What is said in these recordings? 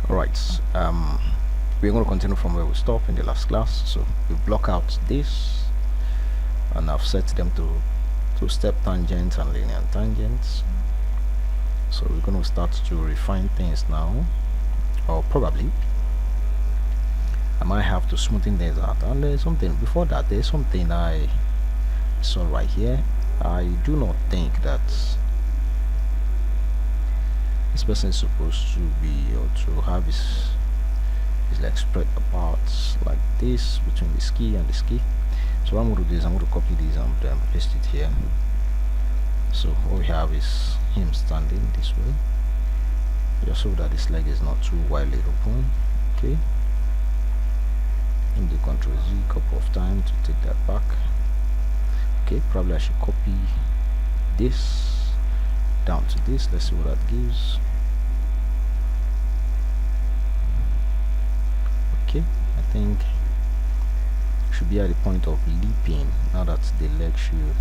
Alright, we're going to continue from where we stopped in the last class. So we block out this, and I've set them to step tangents and linear tangents. So we're going to start to refine things now, or probably I might have to smoothen things out. And there's something before that, there's something I saw right here. I do not think that this person is supposed to be, or to have his legs spread apart like this between the ski and the ski. So what I'm going to do is I'm going to copy this and paste it here. So what we have is him standing this way, just so that his leg is not too widely open. Okay, and do Ctrl Z a couple of times to take that back. Okay, probably I should copy this down to this. Let's see what that gives. Okay, I think should be at the point of leaping. Now that the leg should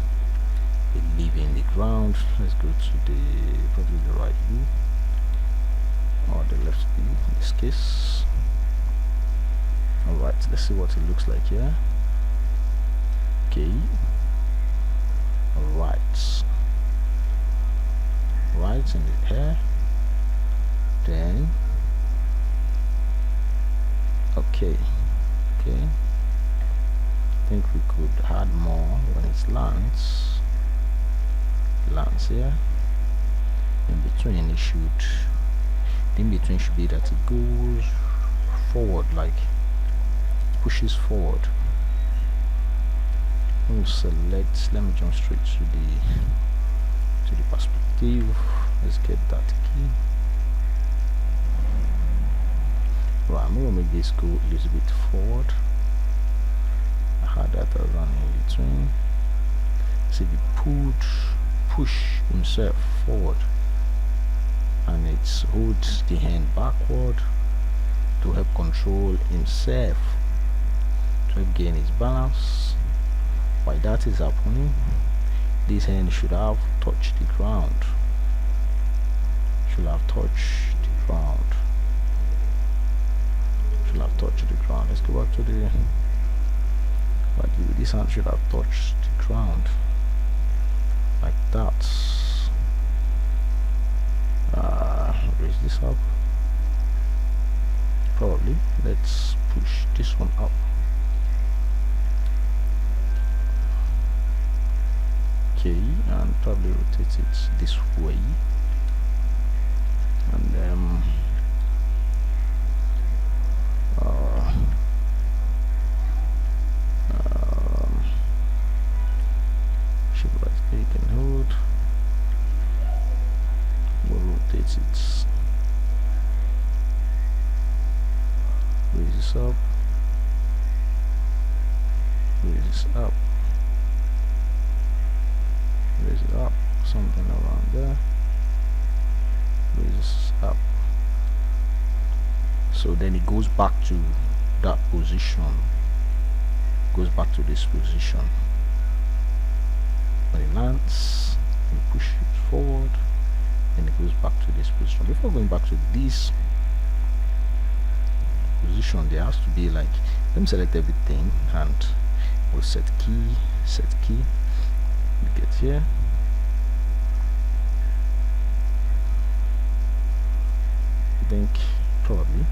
be leaving the ground, let's go to the probably the right view or the left view in this case. Alright, let's see what it looks like here. Okay, alright, right in the hair, then okay, I think we could add more when it lands here. In between it should, in between should be that it goes forward, like pushes forward. We'll select, let me jump straight to the perspective. Let's get that key. Right, I'm gonna make this go a little bit forward. I had that around in between. See, if you push himself forward, and it holds the hand backward to help control himself, to help gain his balance. While that is happening, this hand should have touched the ground. Should have touched the ground. Should have touched the ground. Let's go back to the right view. This hand should have touched the ground like that. Raise this up. Probably let's push this one up. Okay, and probably rotate it this way, and then shift right click and hold. We'll rotate it, raise this up, raise this up, raise it up, something around there, raise this up. So then it goes back to that position, goes back to this position. When it lands, you push it forward, and it goes back to this position. Before going back to this position, there has to be like, let me select everything and we'll set key. We get here. I think probably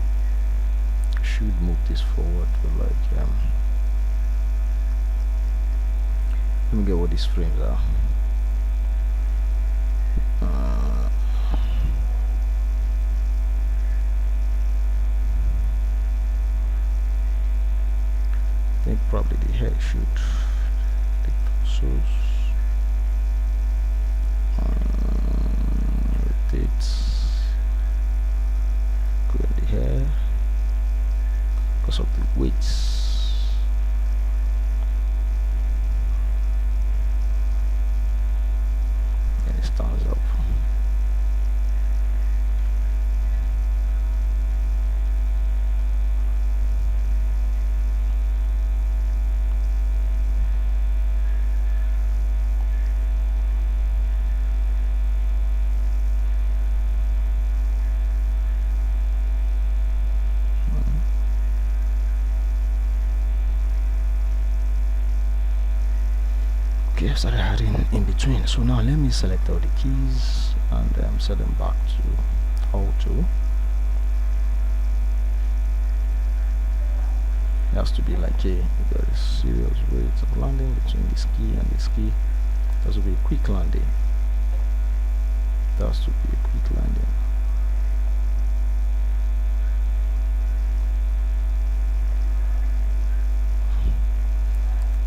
should move this forward for like let me get what these frames are. I think probably the head should take torsos, rotate, go in the hair because of the weights. And it stands up. started adding in between. So now let me select all the keys and set them back to auto. It has to be like a very serious rate of landing between this key and this key. It has to be a quick landing. It has to be a quick landing.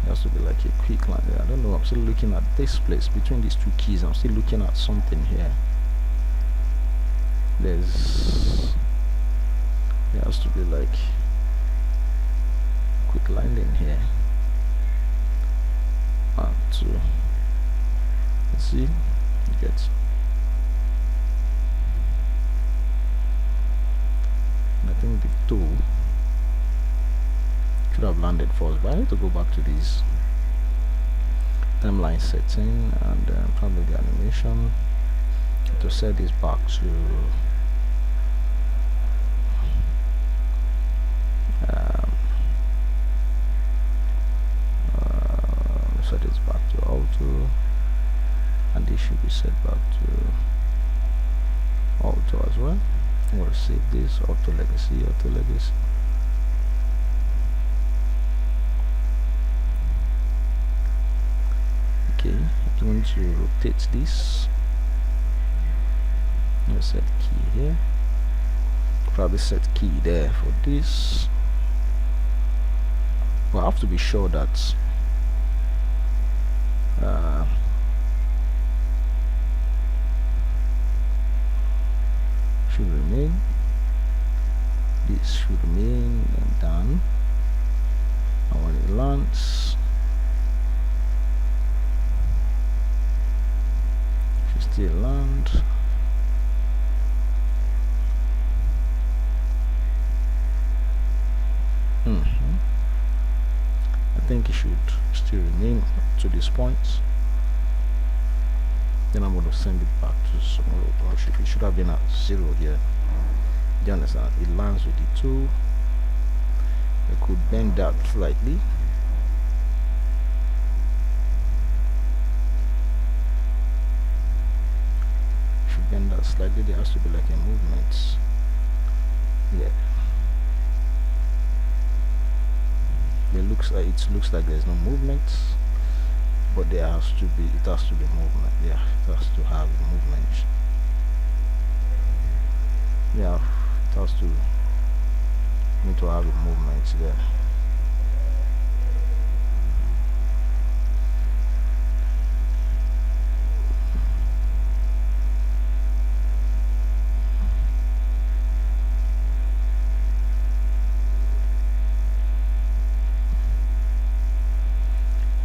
It has to be like a quick landing. I don't know, I'm still looking at this place between these two keys. I'm still looking at something here. It has to be like quick landing here. 1, 2. Let's see. You get. I think the 2 should have landed first, but I need to go back to this timeline setting and probably the animation to set this back to set this back to auto, and this should be set back to auto as well. I'm going to save this auto legacy. Okay, I'm going to rotate this. I'm going to set key here. Probably set key there for this. But I have to be sure that should remain. This should remain and done. And when it lands, should still land. I think it should still remain to this point. Then I'm going to send it back to somewhere. It should have been at 0 here. Do you understand? It lands with the 2. I could bend that slightly. Should bend that slightly. There has to be like a movement. Yeah. It looks like there's no movement, but there has to be. It has to be movement. Yeah, it has to have movement. Yeah, it has to need to have a movement there.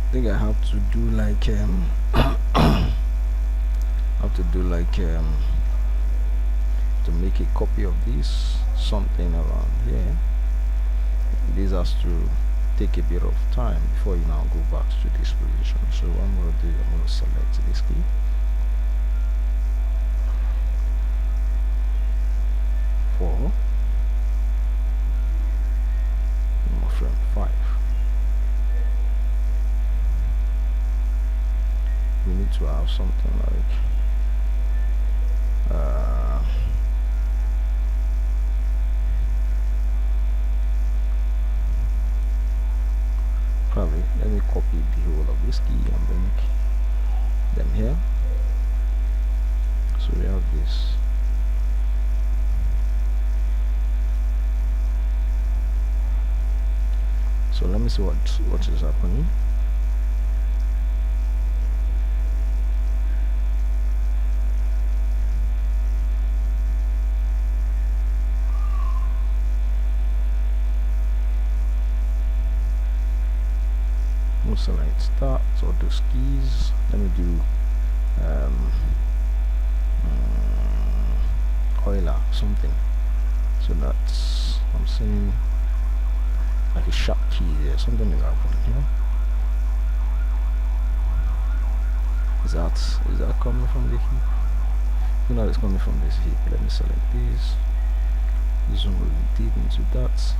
I think I have to do like to make a copy of this, something around here. This has to take a bit of time before you now go back to this position. So what I'm going to do, I'm going to select this key, for frame 5. We need to have something like probably let me copy the whole of this key and bring them here. So we have this. So let me see what is happening. Select start or those keys. Let me do Euler something, so that's I'm seeing like a sharp key there. Something is happening here. Is that coming from the heap? You know, it's coming from this heap. Let me select this. Zoom really deep into that.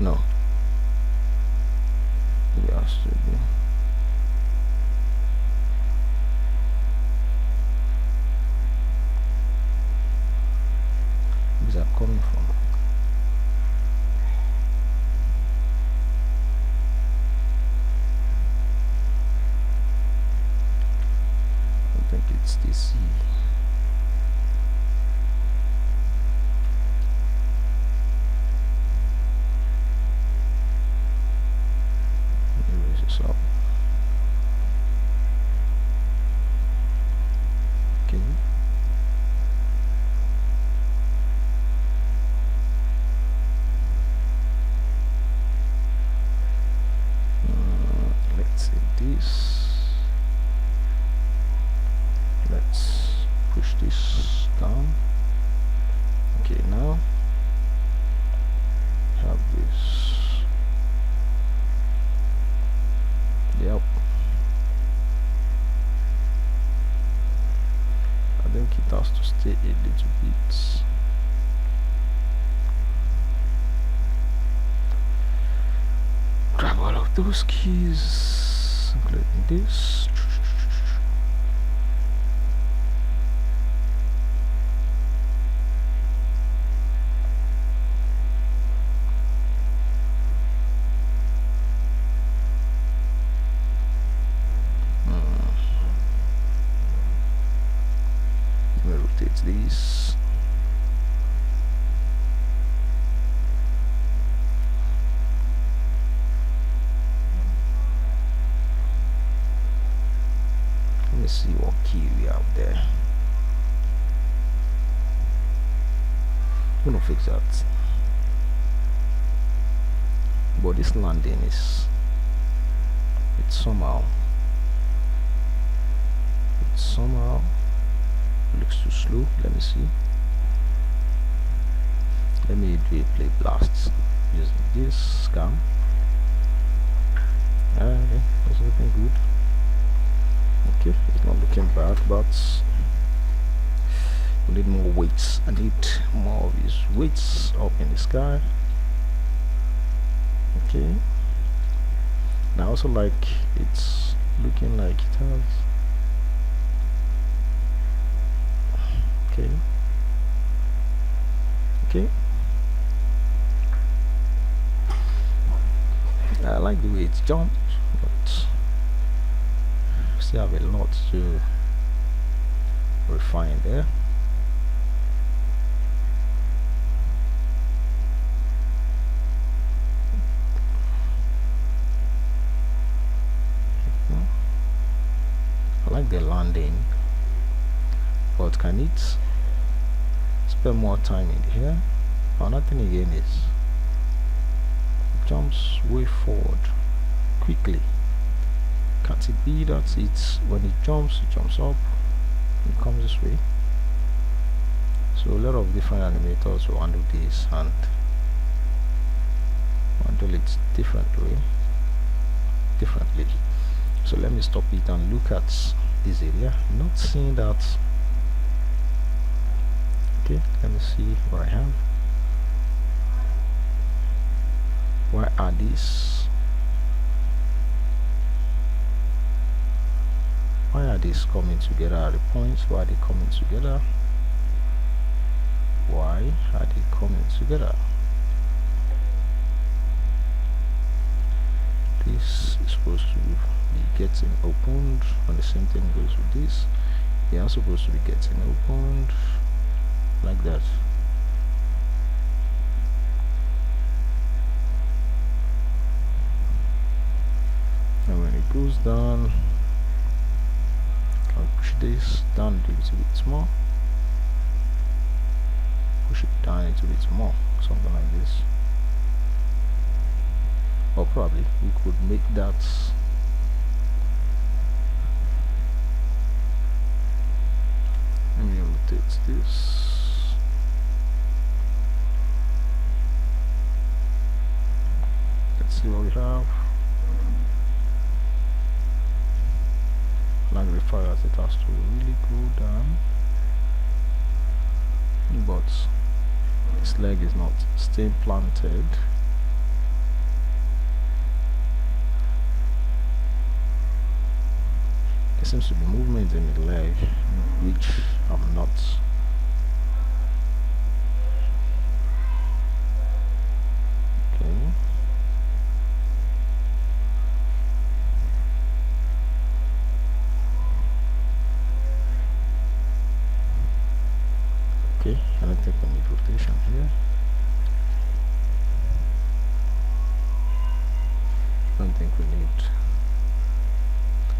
No, it has to be. Where's that coming from? I think it's the C. Erase this up. Okay. Let's say this. Let's push this down. Okay, now have this. Yep. I think it has to stay a little bit. Grab all of those keys, including this. Rotate these. Let me see what key we have there. I'm gonna fix that. But this landing is, it's somehow looks too slow. Let me see. Let me do a play blast using this scam. Okay, that's looking good. Okay, it's not looking bad, but we need more weights. I need more of these weights up in the sky. Okay. Now I also like it's looking like it has. Okay. Okay. I like the way it jumps, but still have a lot to refine there. I like the landing, but can it spend more time in here? Another thing again is it jumps way forward quickly. Can't it be that it's when it jumps up and it comes this way? So a lot of different animators will handle this and handle it differently. So let me stop it and look at this area. I'm not seeing that. Okay, let me see what I have. Why are these? Why are these coming together at the points? Why are they coming together? Why are they coming together? This is supposed to be getting opened, and the same thing goes with this. They are supposed to be getting opened like that. And when it goes down, I'll push this down a little bit more, push it down a little bit more, something like this. Or probably we could make that let me rotate this. Let's see what we have. Like requires it has to really go down, but this leg is not staying planted. There seems to be movement in the leg, which I'm not. Okay. Okay, I don't think we need rotation here. I don't think we need.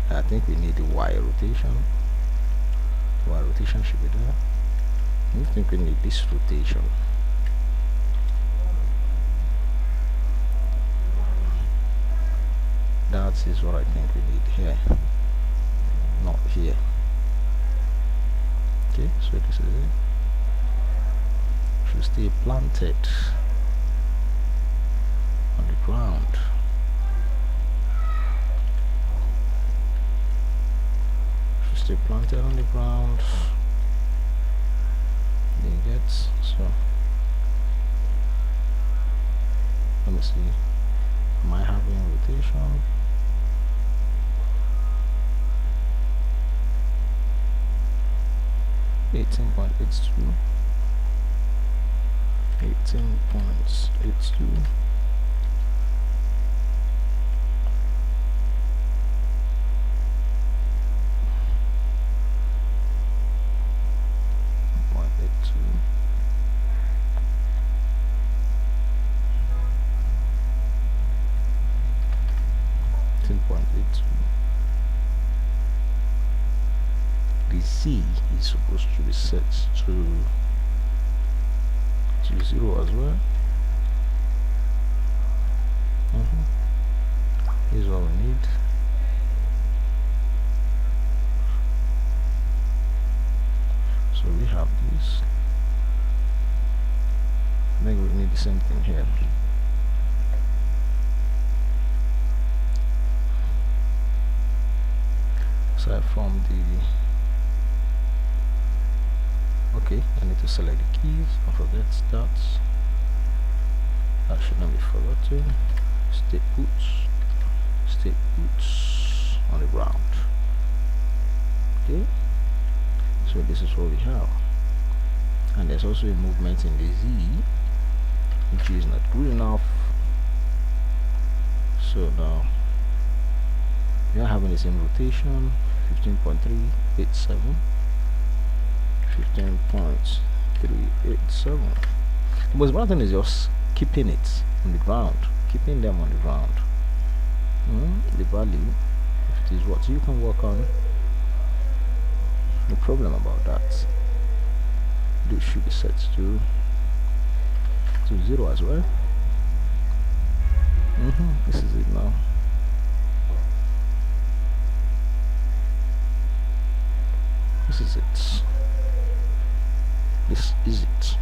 I think we need the Y rotation. Y rotation should be there. I don't think we need this rotation. That is what I think we need here, not here. Okay, so this is it. Should stay planted on the ground. Should stay planted on the ground. You get so. Let me see. Am I having rotation? $18.82. 18.82. The Z is supposed to be set to 0 as well. Here's what we need. So we have this. I think we need the same thing here. Aside from the I need to select the keys. Don't forget stats. That should not be forgotten. Stay puts on the ground. Okay, so this is what we have, and there's also a movement in the Z, which is not good enough. So now we are having the same rotation, 15.387. 15.387. The most important thing is just keeping it on the ground, keeping them on the ground. The value, if it is what you can work on, no problem about that. This should be set to 0 as well. This is it now. This is it. This is it.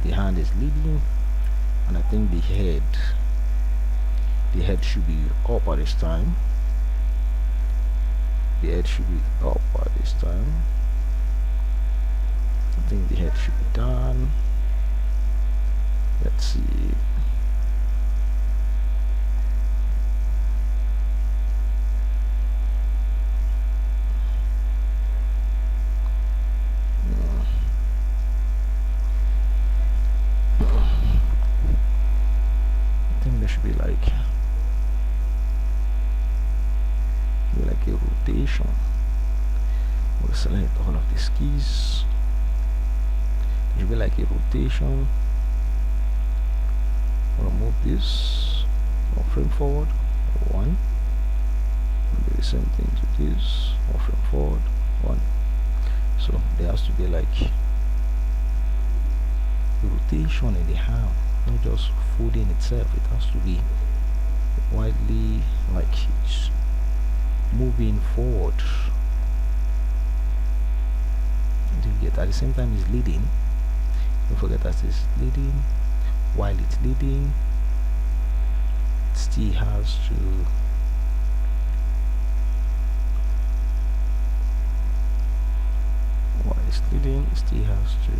The hand is leading, and I think the head should be up at this time. The head should be up at this time. I think the head should be down. Let's see. Should be like a rotation. We'll select all of these keys. It should be like a rotation. We'll move this one frame forward, 1. We'll do the same thing to this, one frame forward, 1. So there has to be like a rotation in the hand, not just folding itself. It has to be widely, like it's moving forward. Do you get? At the same time, it's leading. Don't forget that it's leading. While it's leading, it still has to while it's leading, it still has to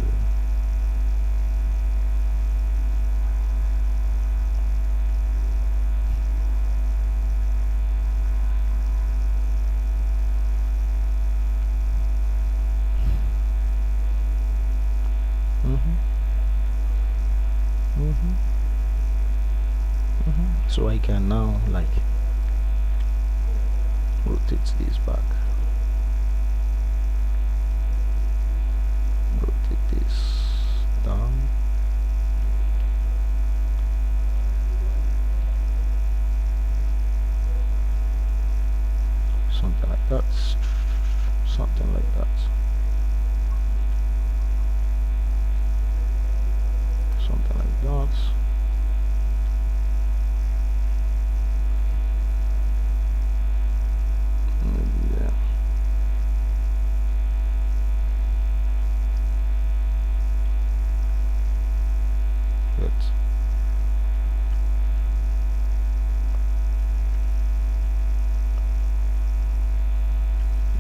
So I can now like rotate this back, rotate this down, something like that, something like that, something like that. Yeah. Good.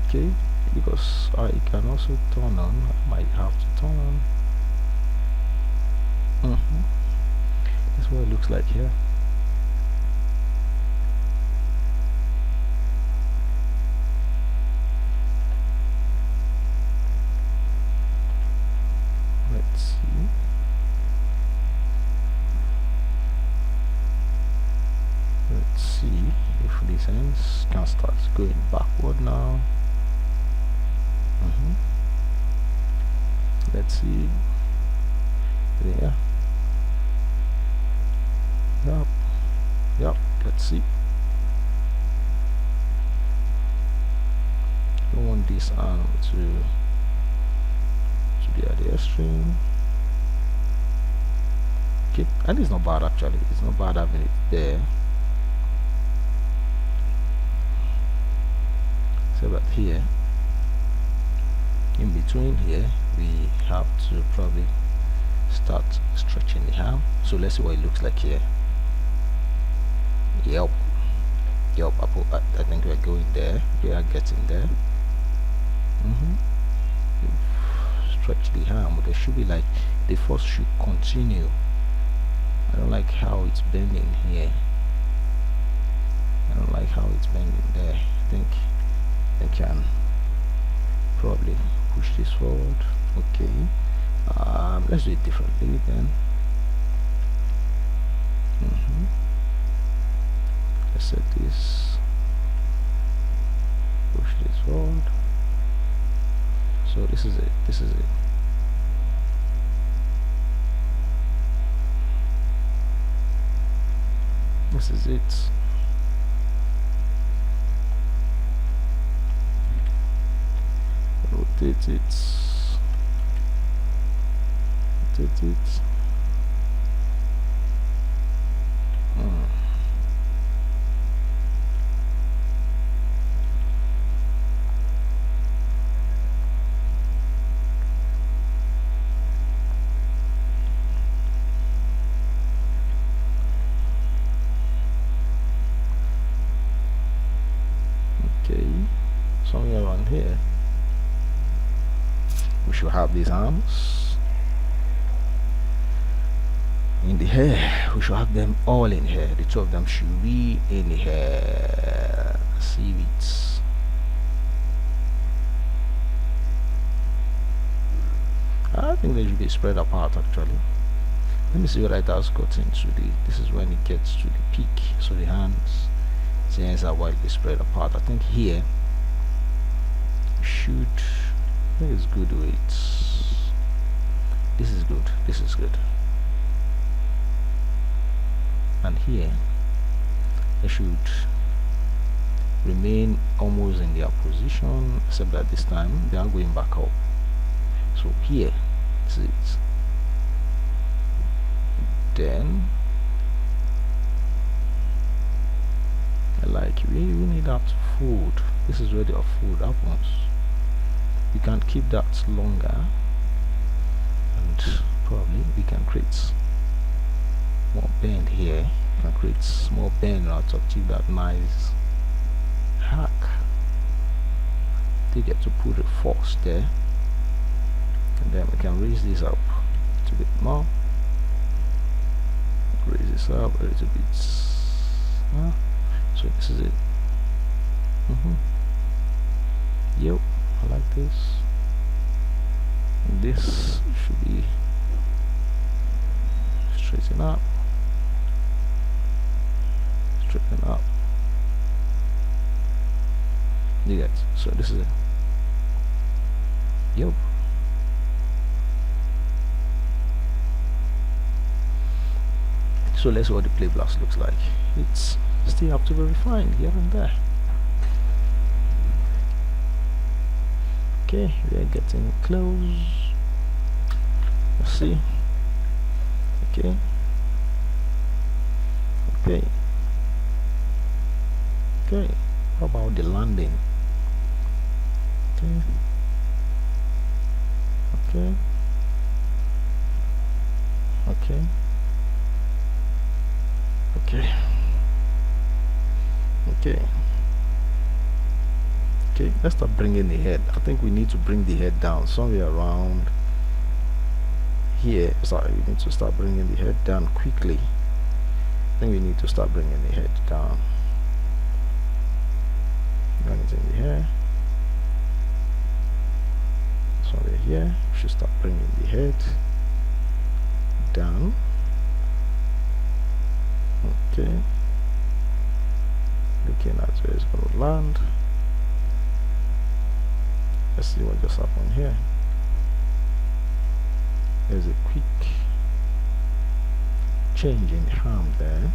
Okay, because I can also turn on, I might have to turn on. That's what it looks like here. Let's see. Let's see if this ends. Can start going backward now. Let's see. Yeah. Yep. Let's see. Don't want this arm to be at the extreme. Okay, and it's not bad actually. It's not bad having it there. So that here, in between here, we have to probably start stretching the arm. So let's see what it looks like here. Yep, I think we're going there. We are getting there. Stretch the arm. There should be like the force should continue. I don't like how it's bending here. I don't like how it's bending there. I think I can probably push this forward. Okay, let's do it differently then. Let's set this, push this forward. So this is it. This is it. This is it. Rotate it. Rotate it. Okay, somewhere around here we should have these arms in the hair. We should have them all in here. The two of them should be in the hair. See it. I think they should be spread apart actually. Let me see what it has got into the. This is when it gets to the peak. So the hands are widely spread apart. I think here should. I think it's good weight. This is good. This is good. And here they should remain almost in their position, except that this time they are going back up. So here, this is it. Then like we need that fold. This is where the fold happens. We can keep that longer, and probably we can create more bend here. We can create small bend now to achieve that nice hack. They get to put a force there, and then we can raise this up a little bit more. Raise this up a little bit. So this is it. Yep, I like this. And this should be straighten up. straighten up. You get, so this is it. Yep. So let's see what the play blast looks like. It's still have to be refined here and there. Okay, we are getting close. Let's see. Okay. Okay. Okay. How about the landing? Okay. Okay. Okay. Okay. Okay. Okay, let's start bringing the head. I think we need to bring the head down somewhere around here. Sorry, we need to start bringing the head down quickly. I think we need to start bringing the head down. Run it in the hair. Somewhere here, we should start bringing the head down. Okay. Looking at where it's going to land. Let's see what just happened here. There's a quick change in the arm there.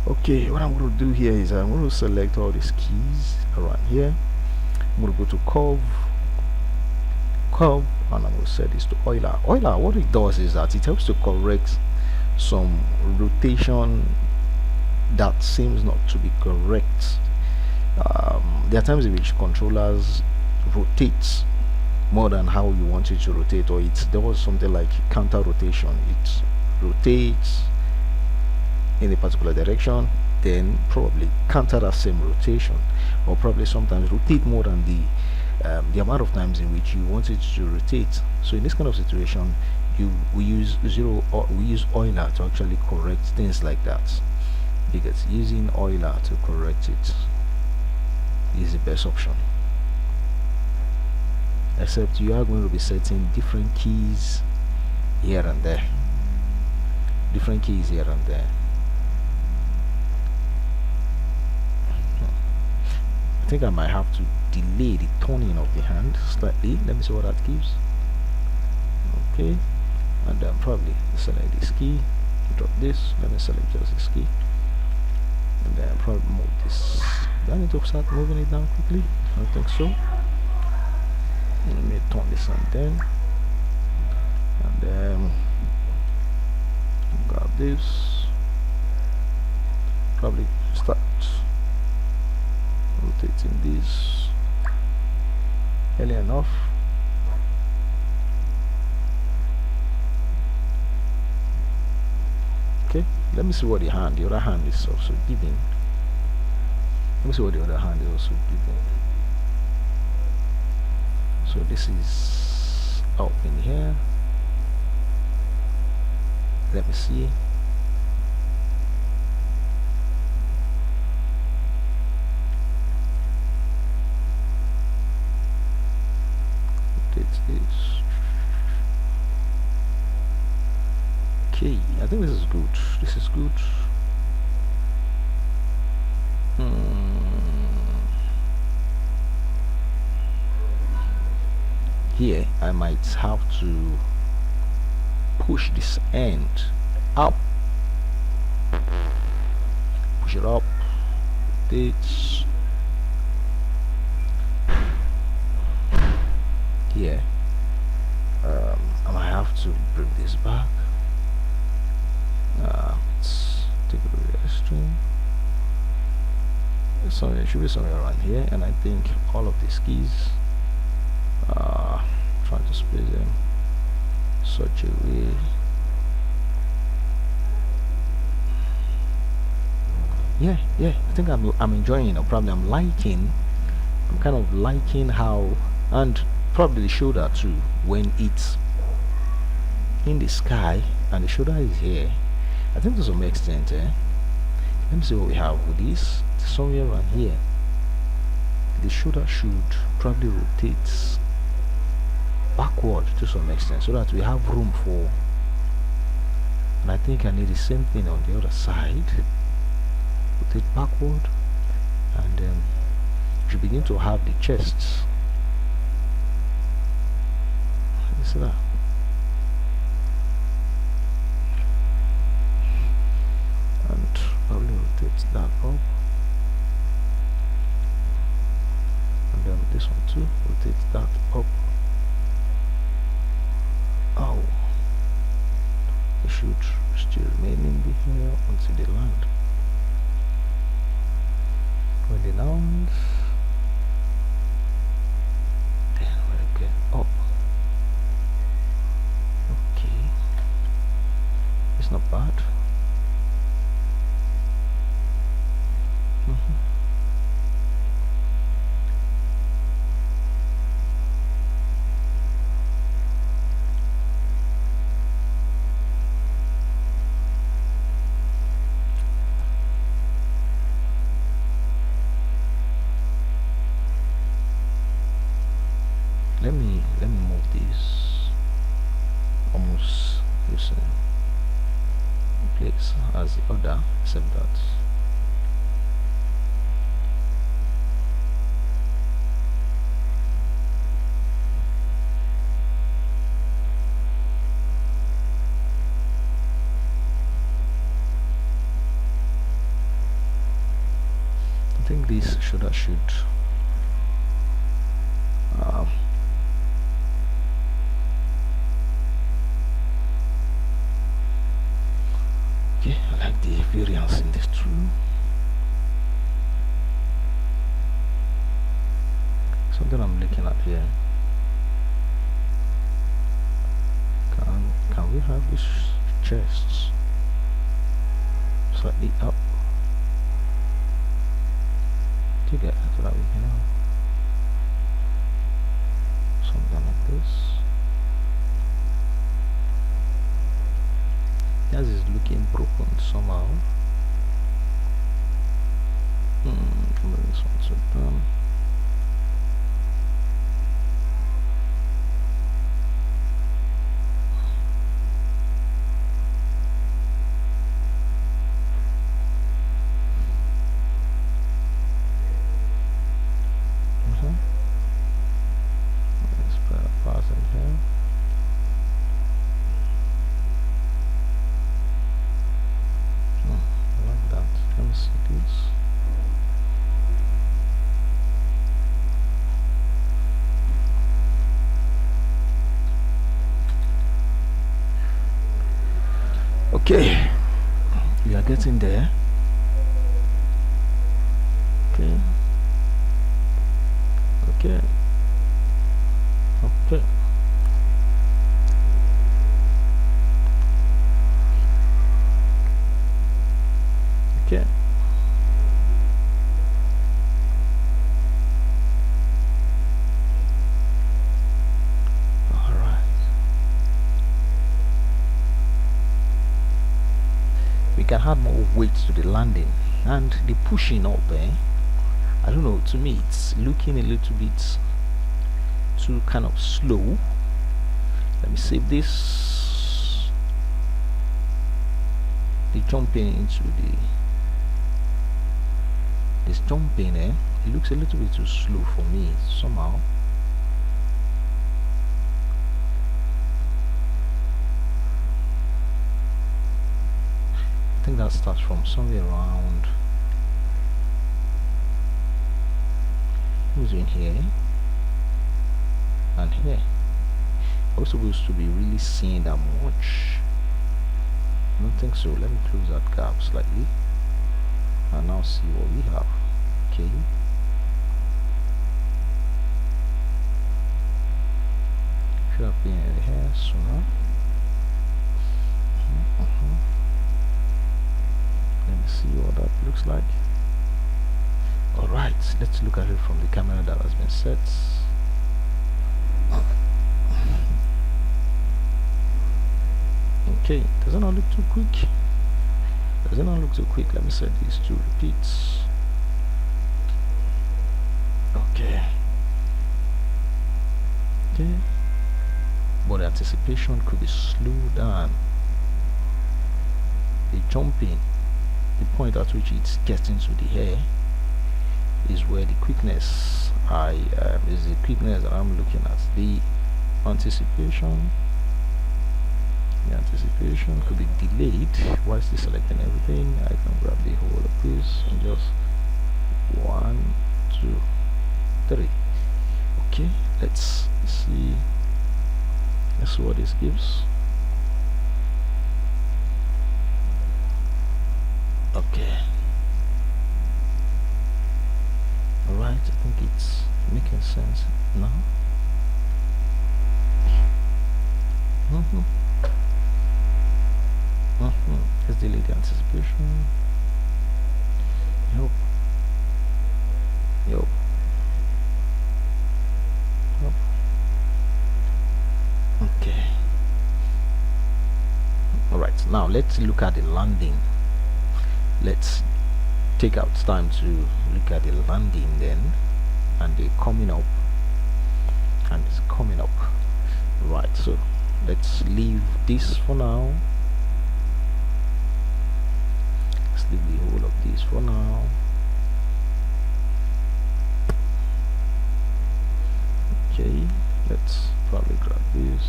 Okay, what I'm going to do here is I'm going to select all these keys around here. I'm going to go to curve, and I'm going to set this to Euler. Euler, what it does is that it helps to correct some rotation that seems not to be correct. There are times in which controllers rotate more than how you want it to rotate, or it does something like counter rotation. It rotates in a particular direction, then probably counter that same rotation, or probably sometimes rotate more than the amount of times in which you want it to rotate. So in this kind of situation, we use Euler to actually correct things like that, because using Euler to correct it is the best option. Except you are going to be setting different keys here and there. Different keys here and there. I think I might have to delay the turning of the hand slightly. Let me see what that gives. Okay, and then probably select this key, drop this. Let me select just this key, and then probably move this. Do I need to start moving it down quickly? I don't think so. Let me turn this on then, and then grab this. Probably start rotating this early enough. Okay, let me see what the other hand is also giving. Let me see what the other hand is also giving. So this is up in here. Let me see. Okay, I think this is good. This is good. Here I might have to push this end up, push it up, this here. I might have to bring this back. Let's take it to the extreme. So it should be somewhere around here, and I think all of these keys, trying to space them such a way. Yeah, I think I'm enjoying it. Probably I'm kind of liking how, and probably the shoulder too, when it's in the sky and the shoulder is here. I think to some extent, let me see what we have with this. Somewhere around here, the shoulder should probably rotate backward to some extent, so that we have room for, and I think I need the same thing on the other side. Rotate backward, and you begin to have the chests. You see that? And probably rotate that up, and then this one too, rotate that up. Oh, it should still remain in the here until they land. When they land, then we'll get up. Okay, it's not bad. Let me move this almost the same place as the other, except that I think this should okay, I like the variance in this too. Something I'm looking at here. Can we have these chests slightly up? Do you get so that we can have something like this? This is looking broken somehow. Bring this one to done. Let's put a pass in here. Okay, we are getting there. Okay, okay, okay. Okay. We can add more weight to the landing and the pushing up. I don't know, to me it's looking a little bit too kind of slow. Let me save this. The jumping into this jumping, it looks a little bit too slow for me somehow. I think that starts from somewhere around who's in here and here. Are we supposed to be really seeing that much? I don't think so. Let me close that gap slightly and now see what we have. Okay. Should have been here sooner. Let me see what that looks like. Alright, let's look at it from the camera that has been set. Okay, does it not look too quick? Does it not look too quick? Let me set these to repeats. Okay. Okay. But the anticipation could be slowed down. The jumping, the point at which it gets into the hair, is where the quickness is the quickness that I'm looking at. The anticipation could be delayed while still selecting everything. I can grab the whole of this and just 1, 2, 3. Okay, let's see what this gives. Okay. Alright, I think it's making sense now. Let's delete the anticipation. Yup. Okay. Alright, now let's look at the landing. Let's take out time to look at the landing then, and the coming up, and it's coming up. Right, so let's leave this for now. Let's leave the whole of this for now. Okay, let's probably grab this.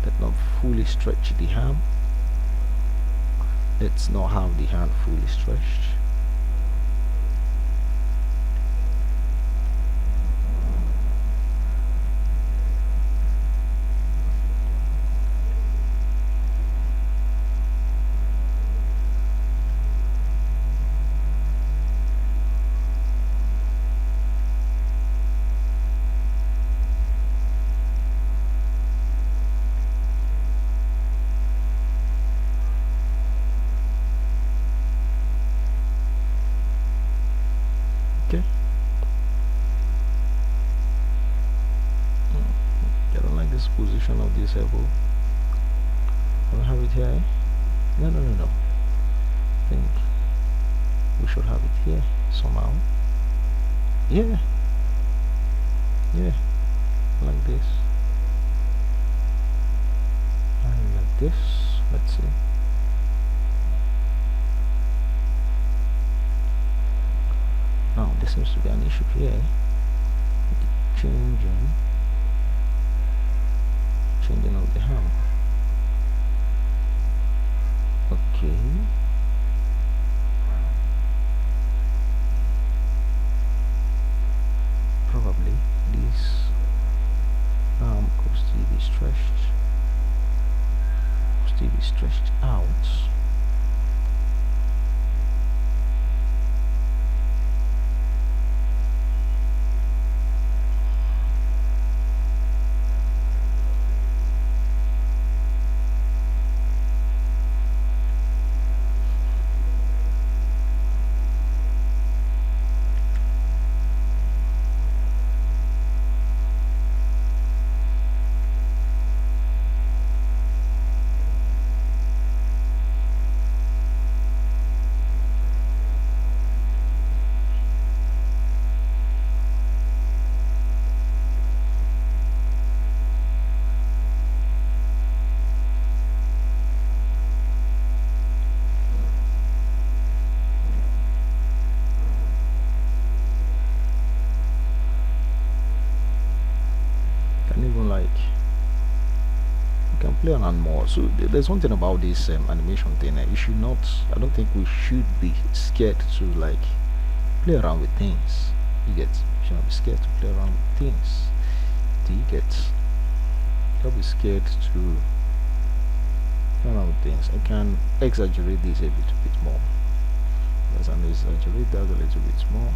Let's not fully stretch the ham. Let's not have the hand fully stretched. Okay. I don't like this position of this elbow. I don't have it here. No. I think we should have it here somehow. Yeah. Like this. And like this. Let's see. Now there seems to be an issue here. The changing of the ham. Okay. Probably this arm could still be stretched out. Even like you can play around more. So there's one thing about this animation thing. You should not, I don't think we should be scared to like play around with things. You should not be scared to play around with things. Do you get? don't be scared to run out things. I can exaggerate this a little bit more. Yes, and exaggerate that a little bit more,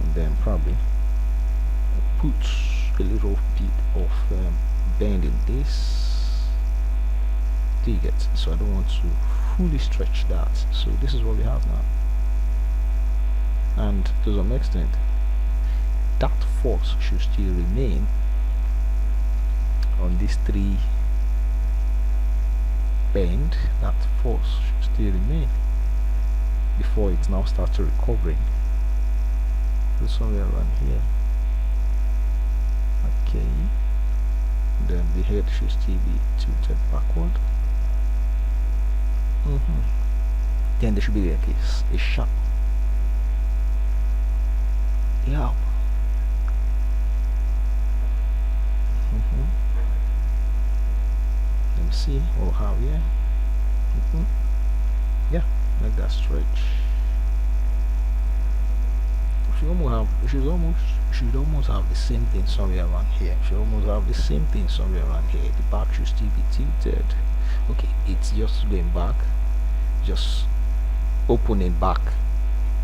and then probably put a little bit of bend in this. Do you get? So I don't want to fully stretch that. So this is what we have now, and to some extent that force should still remain on these three bend. That force should still remain before it now starts recovering. So somewhere around here. Okay, then the head should still be tilted backward. Then there should be like a sharp yeah. Let me see what we have here. Yeah, like that stretch. We should almost have the same thing somewhere around here. We should almost have the same thing somewhere around here. The back should still be tilted. Okay, it's just going back, just opening back.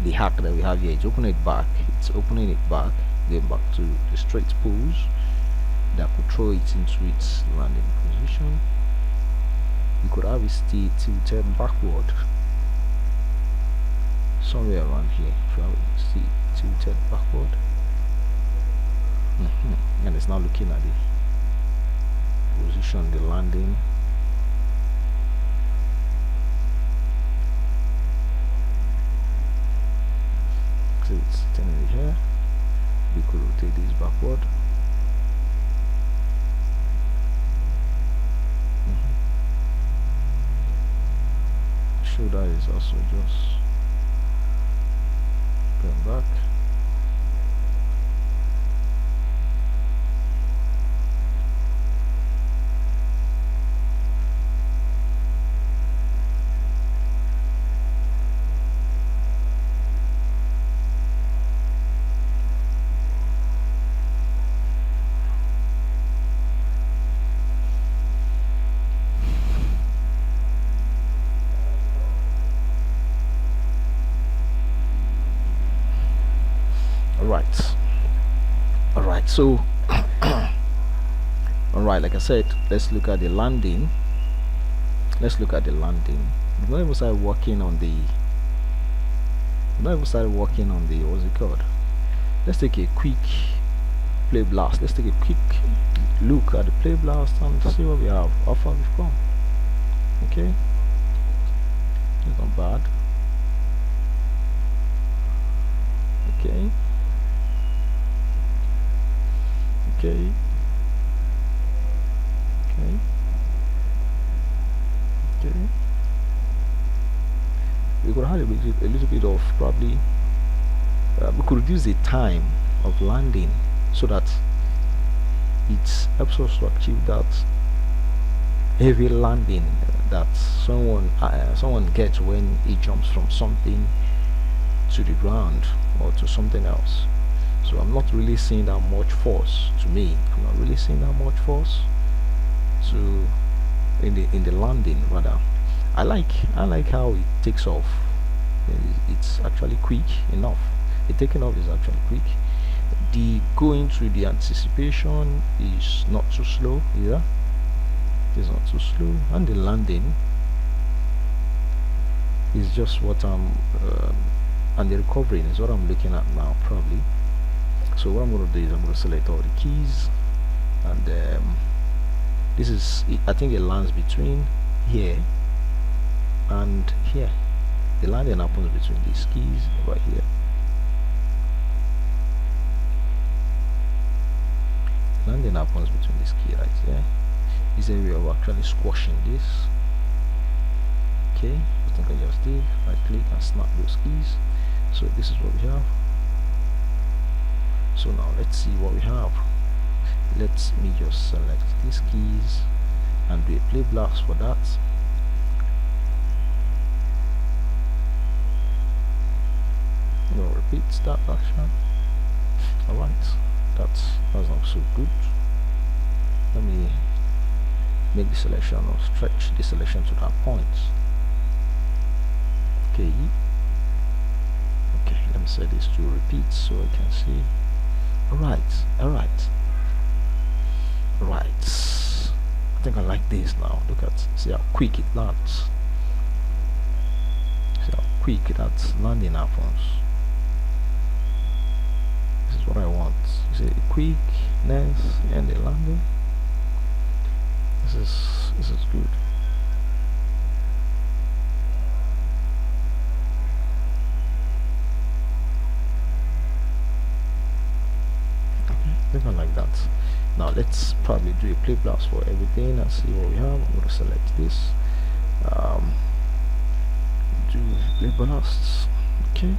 The hack that we have here, it's opening it back. It's opening it back, going back to the straight pose that could throw it into its landing position. We could have it still tilted backward somewhere around here. If you have it still tilted backward, and it's now looking at the position, the landing. So it's turning here. We could rotate this backward. Shoulder is also just going back. Alright, so alright, like I said, let's look at the landing. We've not even started working on the what's it called. Let's take a quick play blast. Let's take a quick look at the play blast and see what we have, how far we've come. Okay, it's not bad. Okay. Okay. We could have a little bit of probably we could reduce the time of landing so that it helps us to achieve that heavy landing that someone gets when he jumps from something to the ground or to something else. So I'm not really seeing that much force. To me, I'm not really seeing that much force to in the landing. Rather, I like how it takes off. It's actually quick enough. The taking off is actually quick. The going through the anticipation is not too slow either. It's not too slow, and the landing is just what I'm and the recovering is what I'm looking at now probably. So what I'm going to do is I'm going to select all the keys, and this is I think it lands between here and here. The landing happens between these keys right here. Landing happens between this key right here. This area we're actually squashing this. Okay, I think I just did. Right click and snap those keys. So this is what we have. So now let's see what we have. Let me just select these keys and do a play blast for that. We'll repeat that action. Alright, that's not so good. Let me make the selection or stretch the selection to that point. Okay, let me set this to repeat so I can see. Alright. I think I like this now. See how quick it lands. See how quick that landing happens. This is what I want. You see the quickness and the landing. This is good. I like that. Now let's probably do a play blast for everything and see what we have. I'm going to select this. Do play blasts. Okay.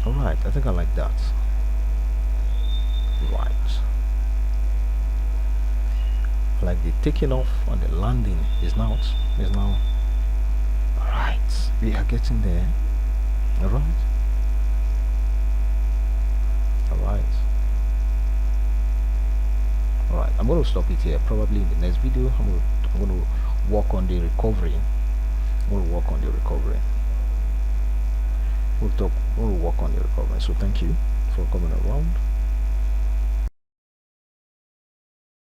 Alright, I think I like that. Right. Like the taking off and the landing is now alright. We are getting there. Alright. I'm going to stop it here. Probably in the next video I'm going to work on the recovery. We'll work on the recovery. So thank you for coming around.